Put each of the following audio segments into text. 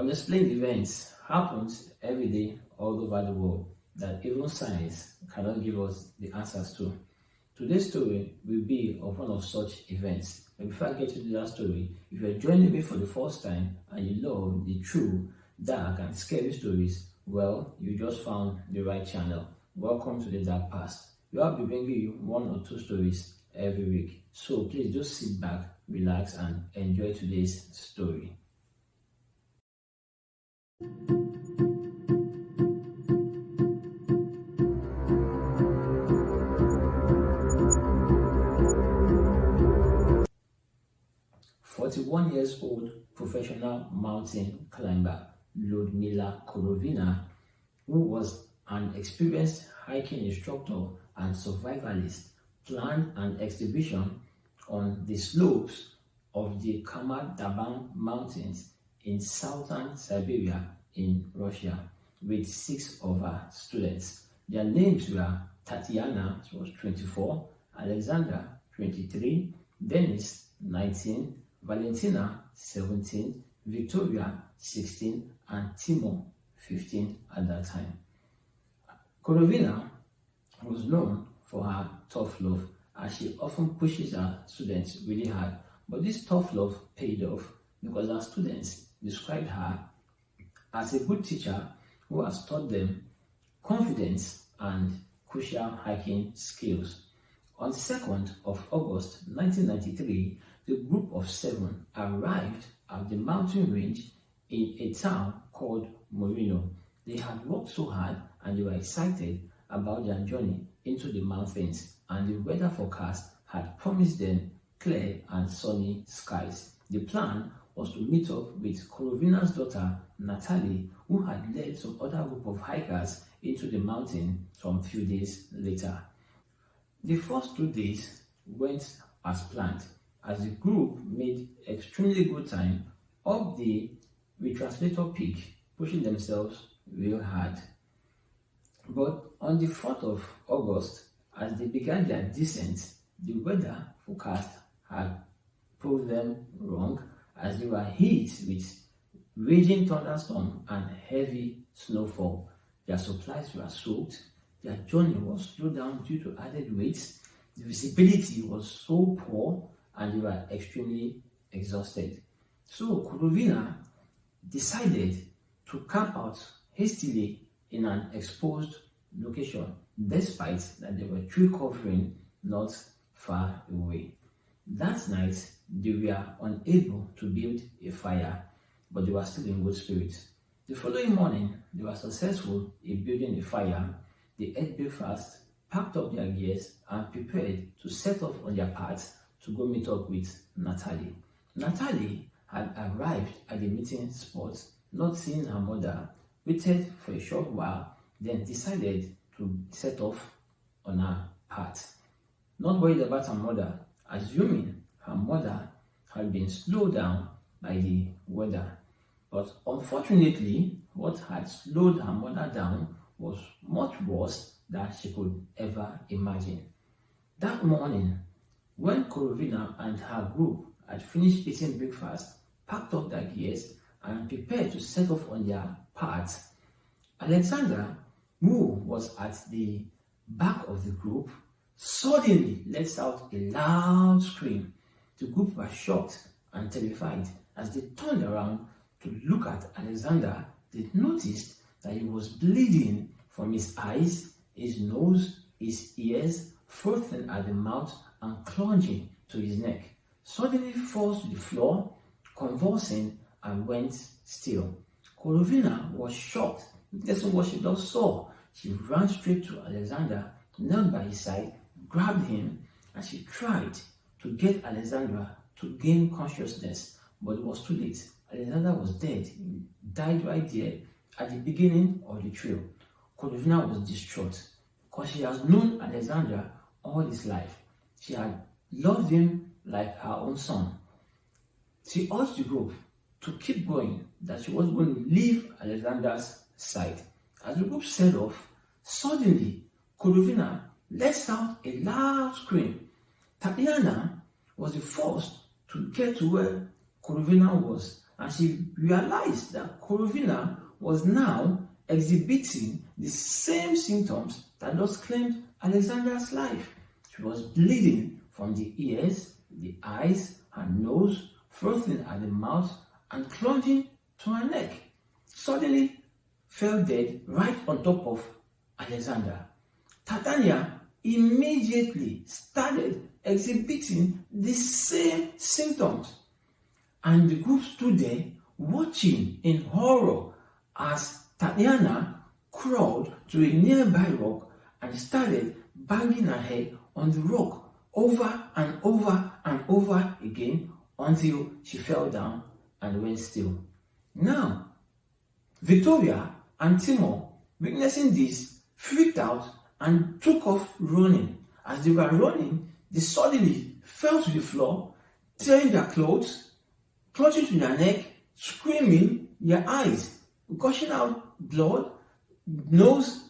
Unexplained events happens every day all over the world that even science cannot give us the answers to. Today's story will be of one of such events. And before I get to that story, if you're joining me for the first time and you love the true, dark, and scary stories, well, you just found the right channel. Welcome to the Dark Past. I'll be bringing you one or two stories every week. So please just sit back, relax, and enjoy today's story. "41-year-old professional mountain climber Ludmila Korovina, who was an experienced hiking instructor and survivalist, planned an exhibition on the slopes of the Kama-Daban Mountains in southern Siberia in Russia with 6 of her students. Their names were Tatiana, she was 24, Alexandra, 23, Denis, 19, Valentina, 17, Victoria, 16, and Timur, 15 at that time. Korovina was known for her tough love, as she often pushes her students really hard. But this tough love paid off because her students described her as a good teacher who has taught them confidence and crucial hiking skills. On 2nd of August 1993, the group of 7 arrived at the mountain range in a town called Morino. They had worked so hard and they were excited about their journey into the mountains, and the weather forecast had promised them clear and sunny skies. The plan was to meet up with Korovina's daughter Natalie, who had led some other group of hikers into the mountain some few days later. The first 2 days went as planned, as the group made extremely good time up the Retranslator Peak, pushing themselves real hard. But on the 4th of August, as they began their descent, the weather forecast had proved them wrong, as they were hit with raging thunderstorm and heavy snowfall. Their supplies were soaked, their journey was slowed down due to added weights, the visibility was so poor, and they were extremely exhausted. So Korovina decided to camp out hastily in an exposed location, despite that there were tree covering not far away. That night, they were unable to build a fire, but they were still in good spirits. The following morning, they were successful in building a fire. They ate breakfast, packed up their gears, and prepared to set off on their path to go meet up with Natalie. Natalie had arrived at the meeting spot, not seeing her mother, waited for a short while, then decided to set off on her path. Not worried about her mother, assuming her mother had been slowed down by the weather. But unfortunately, what had slowed her mother down was much worse than she could ever imagine. That morning, when Korovina and her group had finished eating breakfast, packed up their gears, and prepared to set off on their path, Alexandra, who was at the back of the group, suddenly lets out a loud scream. The group were shocked and terrified. As they turned around to look at Alexander, they noticed that he was bleeding from his eyes, his nose, his ears, frothing at the mouth, and clutching to his neck. Suddenly falls to the floor, convulsing, and went still. Korovina was shocked, witnessing what she just saw. She ran straight to Alexander, knelt by his side, grabbed him, and she tried to get Alexandra to gain consciousness, but it was too late. Alexander was dead. He died right there at the beginning of the trail. Korovina was distraught because she has known Alexander all his life. She had loved him like her own son. She urged the group to keep going, that she was going to leave Alexander's side. As the group set off, suddenly Korovina lets out a loud scream. Tatiana was the first to get to where Korovina was, and she realized that Korovina was now exhibiting the same symptoms that thus claimed Alexandra's life. She was bleeding from the ears, the eyes, her nose, frothing at the mouth, and clutching to her neck. Suddenly fell dead right on top of Alexandra. Titania immediately started exhibiting the same symptoms, and the group stood there watching in horror as Tatiana crawled to a nearby rock and started banging her head on the rock over and over and over again until she fell down and went still. Now, Victoria and Timur, witnessing this, freaked out and took off running. As they were running, they suddenly fell to the floor, tearing their clothes, clutching to their neck, screaming, their eyes gushing out blood, nose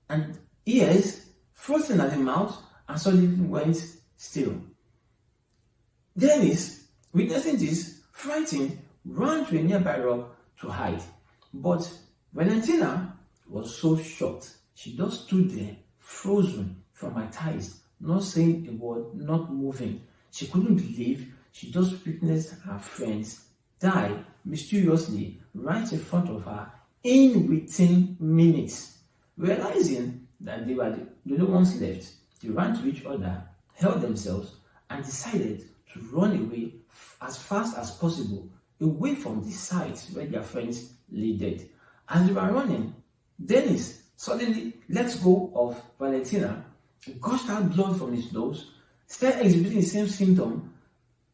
and ears frothing at the mouth, and suddenly went still. Dennis, witnessing this, frightened, ran to a nearby rock to hide. But Valentina was so shocked. She just stood there, frozen, traumatized, not saying a word, not moving. She couldn't believe she just witnessed her friends die mysteriously right in front of her in within minutes. Realizing that they were the only ones left, they ran to each other, held themselves, and decided to run away as fast as possible, away from the site where their friends lay dead. As they were running, Dennis suddenly let go of Valentina, gushed out blood from his nose, started exhibiting the same symptom,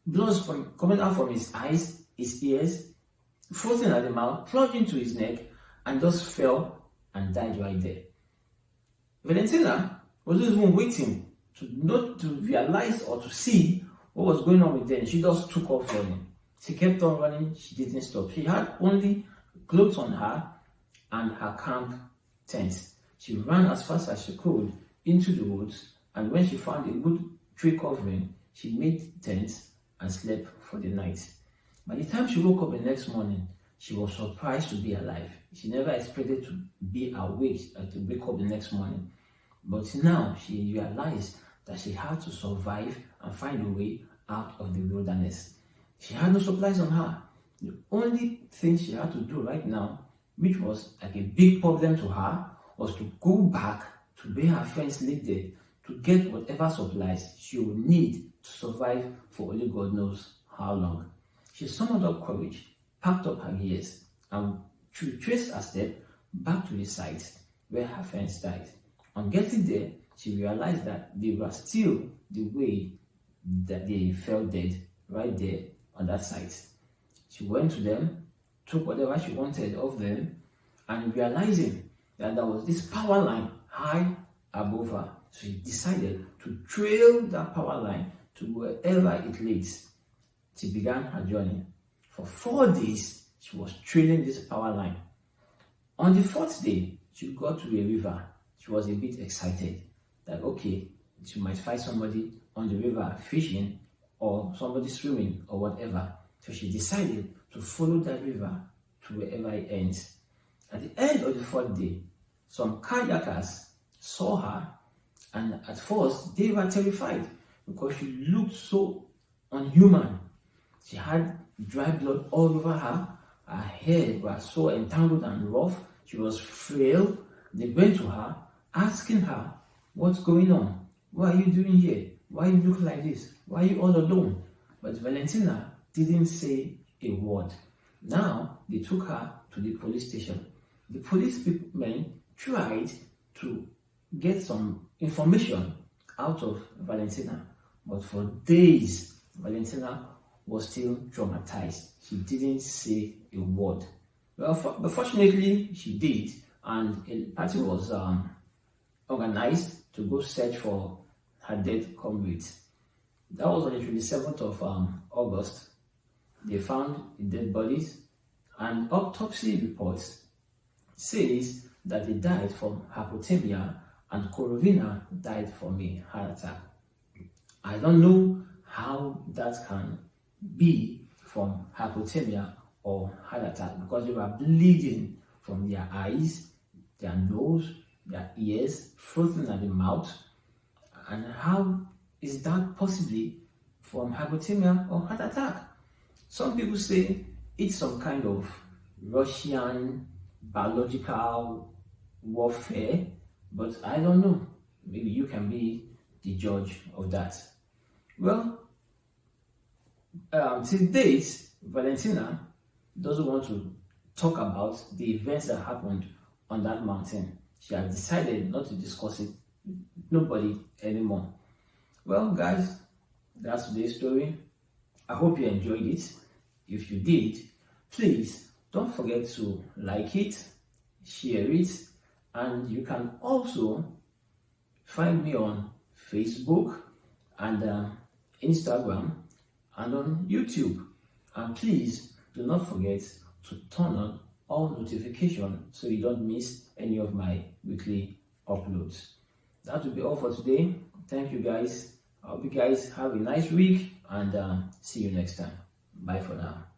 blood coming out from his eyes, his ears, frothing at the mouth, plunged into his neck, and just fell and died right there. Valentina was not even waiting to realize or to see what was going on with Dennis. She just took off running. She kept on running, she didn't stop. She had only clothes on her and her camp tent. She ran as fast as she could into the woods, and when she found a good tree covering, she made tents and slept for the night. By the time she woke up the next morning, she was surprised to be alive. She never expected to be awake and to wake up the next morning. But now she realized that she had to survive and find a way out of the wilderness. She had no supplies on her. The only thing she had to do right now, which was like a big problem to her, was to go back to where her friends lived there to get whatever supplies she would need to survive for only God knows how long. She summoned up courage, packed up her gears, and traced her step back to the site where her friends died. On getting there, she realized that they were still the way that they fell dead, right there on that site. She went to them, took whatever she wanted of them, and realizing that there was this power line high above her, she decided to trail that power line to wherever it leads. She began her journey. For 4 days, she was trailing this power line. On the 4th day, she got to a river. She was a bit excited that, okay, she might find somebody on the river fishing or somebody swimming or whatever. So she decided to follow that river to wherever it ends. At the end of the 4th day, some kayakers saw her, and at first they were terrified because she looked so unhuman. She had dry blood all over her. Her hair was so entangled and rough. She was frail. They went to her, asking her, "What's going on? What are you doing here? Why you look like this? Why are you all alone?" But Valentina didn't say a word. Now they took her to the police station. The police men tried to get some information out of Valentina, but for days Valentina was still traumatized. She didn't say a word. Well, but fortunately she did, and a party was organized to go search for her dead comrades. That was on the 27th of August. They found the dead bodies, and autopsy reports says that they died from hypothermia and Korovina died from a heart attack. I don't know how that can be from hypothermia or heart attack because they were bleeding from their eyes, their nose, their ears, frozen at the mouth. And how is that possibly from hypothermia or heart attack? Some people say it's some kind of Russian biological warfare, but I don't know. Maybe you can be the judge of that. Well, till date, Valentina doesn't want to talk about the events that happened on that mountain. She has decided not to discuss it with nobody anymore. Well, guys, that's today's story. I hope you enjoyed it. If you did, please don't forget to like it, share it, and you can also find me on Facebook and Instagram and on YouTube. And please do not forget to turn on all notifications so you don't miss any of my weekly uploads. That will be all for today. Thank you guys. I hope you guys have a nice week and see you next time. Bye for now.